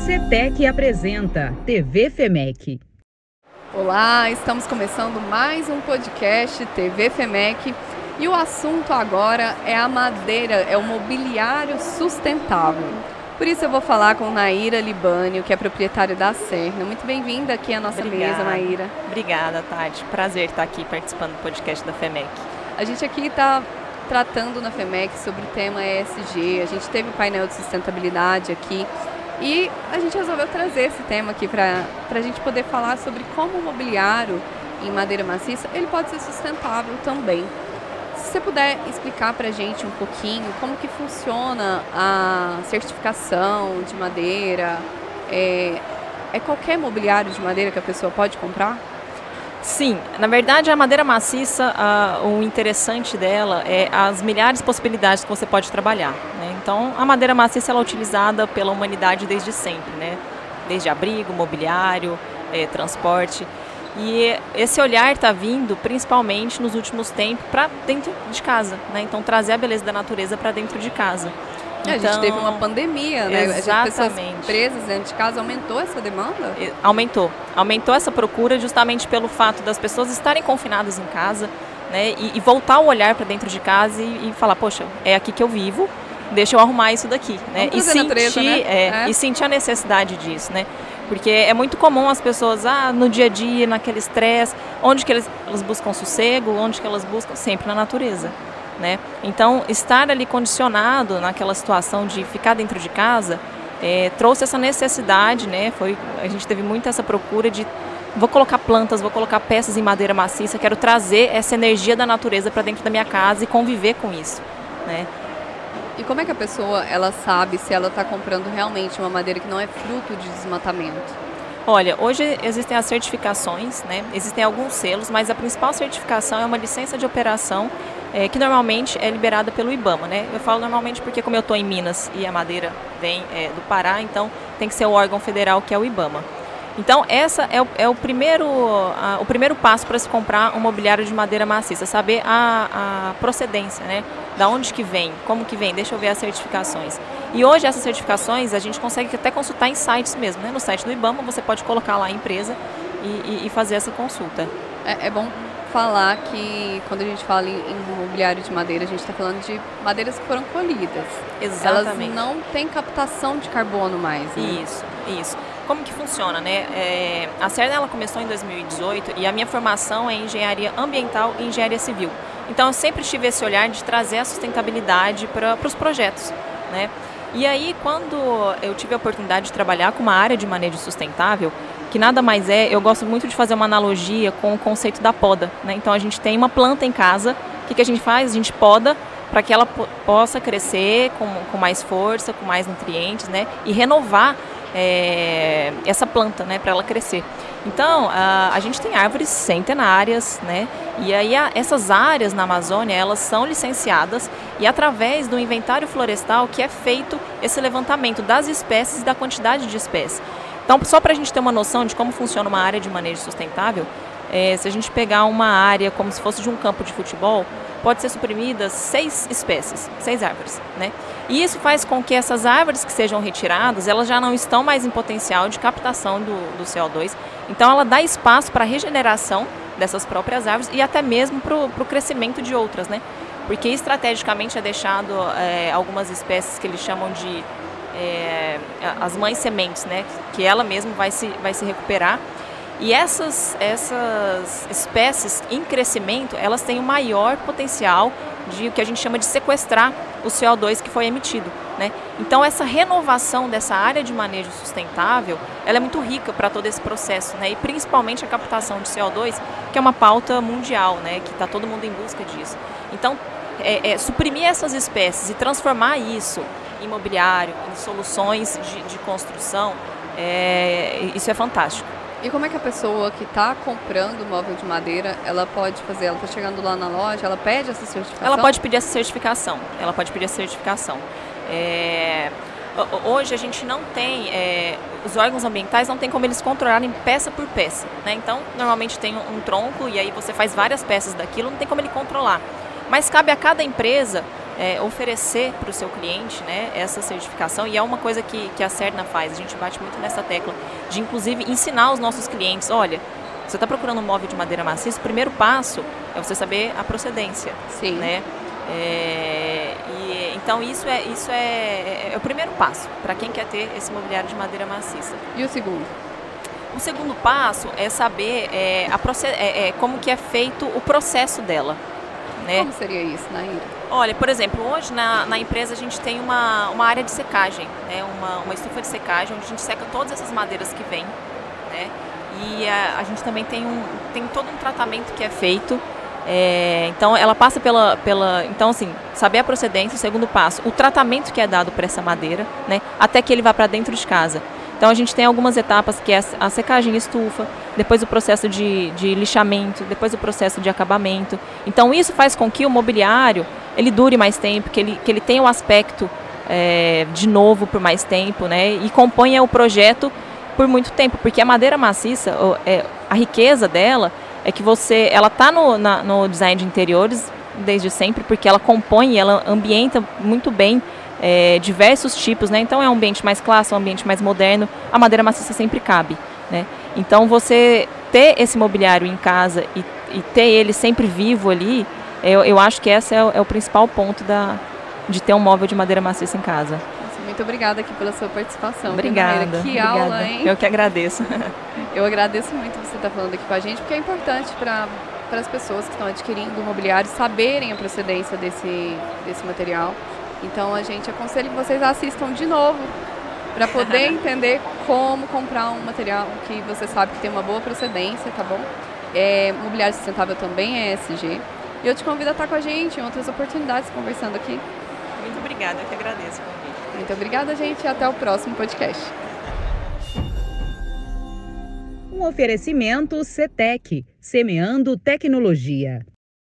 CETEC apresenta TV FEMEC. Olá, estamos começando mais um podcast TV FEMEC e o assunto agora é a madeira, é o mobiliário sustentável. Por isso eu vou falar com Naira Libânio, que é proprietária da Serna. Muito bem-vinda aqui à nossa mesa, Naira. Obrigada, Tati. Prazer estar aqui participando do podcast da FEMEC. A gente aqui está tratando na FEMEC sobre o tema ESG, a gente teve o painel de sustentabilidade aqui e a gente resolveu trazer esse tema aqui para a gente poder falar sobre como o mobiliário em madeira maciça ele pode ser sustentável também. Se você puder explicar para a gente um pouquinho como que funciona a certificação de madeira, é qualquer mobiliário de madeira que a pessoa pode comprar? Sim, na verdade a madeira maciça, o interessante dela é as milhares de possibilidades que você pode trabalhar, né? Então a madeira maciça ela é utilizada pela humanidade desde sempre, né? Desde abrigo, mobiliário, transporte. E esse olhar está vindo principalmente nos últimos tempos para dentro de casa, né? Então trazer a beleza da natureza para dentro de casa. A gente teve uma pandemia, né? Exatamente. As pessoas presas dentro de casa, aumentou essa demanda? Aumentou essa procura justamente pelo fato das pessoas estarem confinadas em casa, né? E voltar o olhar para dentro de casa e falar, poxa, é aqui que eu vivo, deixa eu arrumar isso daqui, né? E sentir, natureza, né? E sentir a necessidade disso, né? Porque é muito comum as pessoas, no dia a dia, naquele estresse, onde que elas buscam sossego, onde que elas buscam? Sempre na natureza, né? Então, estar ali condicionado naquela situação de ficar dentro de casa, trouxe essa necessidade, né? A gente teve muito essa procura de, vou colocar plantas, vou colocar peças em madeira maciça, quero trazer essa energia da natureza para dentro da minha casa e conviver com isso, né? E como é que a pessoa ela sabe se ela está comprando realmente uma madeira que não é fruto de desmatamento? Olha, hoje existem as certificações, né? Existem alguns selos, mas a principal certificação é uma licença de operação que normalmente é liberada pelo IBAMA, né? Eu falo normalmente porque como eu estou em Minas e a madeira vem do Pará, então tem que ser o órgão federal que é o IBAMA. Então essa é o primeiro passo para se comprar um mobiliário de madeira maciça, saber a procedência, né? Da onde que vem, como que vem, deixa eu ver as certificações. E hoje essas certificações a gente consegue até consultar em sites mesmo, né? No site do IBAMA você pode colocar lá a empresa e fazer essa consulta. É bom falar que quando a gente fala em mobiliário de madeira, a gente está falando de madeiras que foram colhidas. Exatamente. Elas não têm captação de carbono mais, né? Isso. Como que funciona, né? A Serna ela começou em 2018 e a minha formação é em engenharia ambiental e engenharia civil. Então eu sempre tive esse olhar de trazer a sustentabilidade para os projetos, né? E aí quando eu tive a oportunidade de trabalhar com uma área de manejo sustentável, que nada mais eu gosto muito de fazer uma analogia com o conceito da poda, né? Então a gente tem uma planta em casa, o que a gente faz? A gente poda para que ela possa crescer com mais força, com mais nutrientes, né? E renovar essa planta, né? Para ela crescer. Então a gente tem árvores centenárias, né? E aí essas áreas na Amazônia elas são licenciadas e através do inventário florestal que é feito esse levantamento das espécies e da quantidade de espécies. Então, só para a gente ter uma noção de como funciona uma área de manejo sustentável, se a gente pegar uma área como se fosse de um campo de futebol, pode ser suprimidas 6 espécies, 6 árvores, né? E isso faz com que essas árvores que sejam retiradas, elas já não estão mais em potencial de captação do CO2, então ela dá espaço para a regeneração dessas próprias árvores e até mesmo para o crescimento de outras, né? Porque estrategicamente é deixado algumas espécies que eles chamam de as mães sementes, né? Que ela mesma vai se recuperar. E essas espécies em crescimento, elas têm o maior potencial de o que a gente chama de sequestrar o CO2 que foi emitido, né? Então essa renovação dessa área de manejo sustentável, ela é muito rica para todo esse processo, né? E principalmente a captação de CO2, que é uma pauta mundial, né? Que está todo mundo em busca disso. Então suprimir essas espécies e transformar isso em mobiliário, em soluções de construção, isso é fantástico. E como é que a pessoa que está comprando móvel de madeira, ela pode fazer? Ela está chegando lá na loja, ela pede essa certificação? Ela pode pedir essa certificação. Hoje a gente não tem, os órgãos ambientais não tem como eles controlarem peça por peça, né? Então, normalmente tem um tronco e aí você faz várias peças daquilo, não tem como ele controlar. Mas cabe a cada empresa oferecer para o seu cliente, né, essa certificação, e é uma coisa que a Serna faz, a gente bate muito nessa tecla, de inclusive ensinar os nossos clientes, olha, você está procurando um móvel de madeira maciça, o primeiro passo é você saber a procedência. Sim. Né? Então isso é o primeiro passo para quem quer ter esse mobiliário de madeira maciça. E o segundo? O segundo passo é saber como que é feito o processo dela. Né? Como seria isso, Naira? Olha, por exemplo, hoje na empresa a gente tem uma área de secagem, né? uma estufa de secagem, onde a gente seca todas essas madeiras que vêm. Né? E a gente também tem todo um tratamento que é feito. Então ela passa então assim, saber a procedência, o segundo passo, o tratamento que é dado para essa madeira, né, até que ele vá para dentro de casa. Então a gente tem algumas etapas, que é a secagem estufa, depois o processo de lixamento, depois o processo de acabamento. Então isso faz com que o mobiliário ele dure mais tempo, que ele tenha o aspecto de novo por mais tempo, né, e componha o projeto por muito tempo, porque a madeira maciça, a riqueza dela é que ela está no design de interiores desde sempre, porque ela compõe, ela ambienta muito bem diversos tipos, né? Então é um ambiente mais clássico, um ambiente mais moderno, a madeira maciça sempre cabe, né? Então você ter esse mobiliário em casa e ter ele sempre vivo ali, eu acho que esse é o principal ponto de ter um móvel de madeira maciça em casa. Muito obrigada aqui pela sua participação. Obrigada. Que obrigada. Aula, hein? Eu que agradeço. Eu agradeço muito você estar falando aqui com a gente, porque é importante para as pessoas que estão adquirindo o mobiliário saberem a procedência desse material. Então a gente aconselha que vocês assistam de novo para poder entender como comprar um material que você sabe que tem uma boa procedência, tá bom? Mobiliário sustentável também é ESG. E eu te convido a estar com a gente em outras oportunidades conversando aqui. Muito obrigada, eu que agradeço o convite. Muito obrigada, gente, e até o próximo podcast. Um oferecimento CETEC, semeando tecnologia.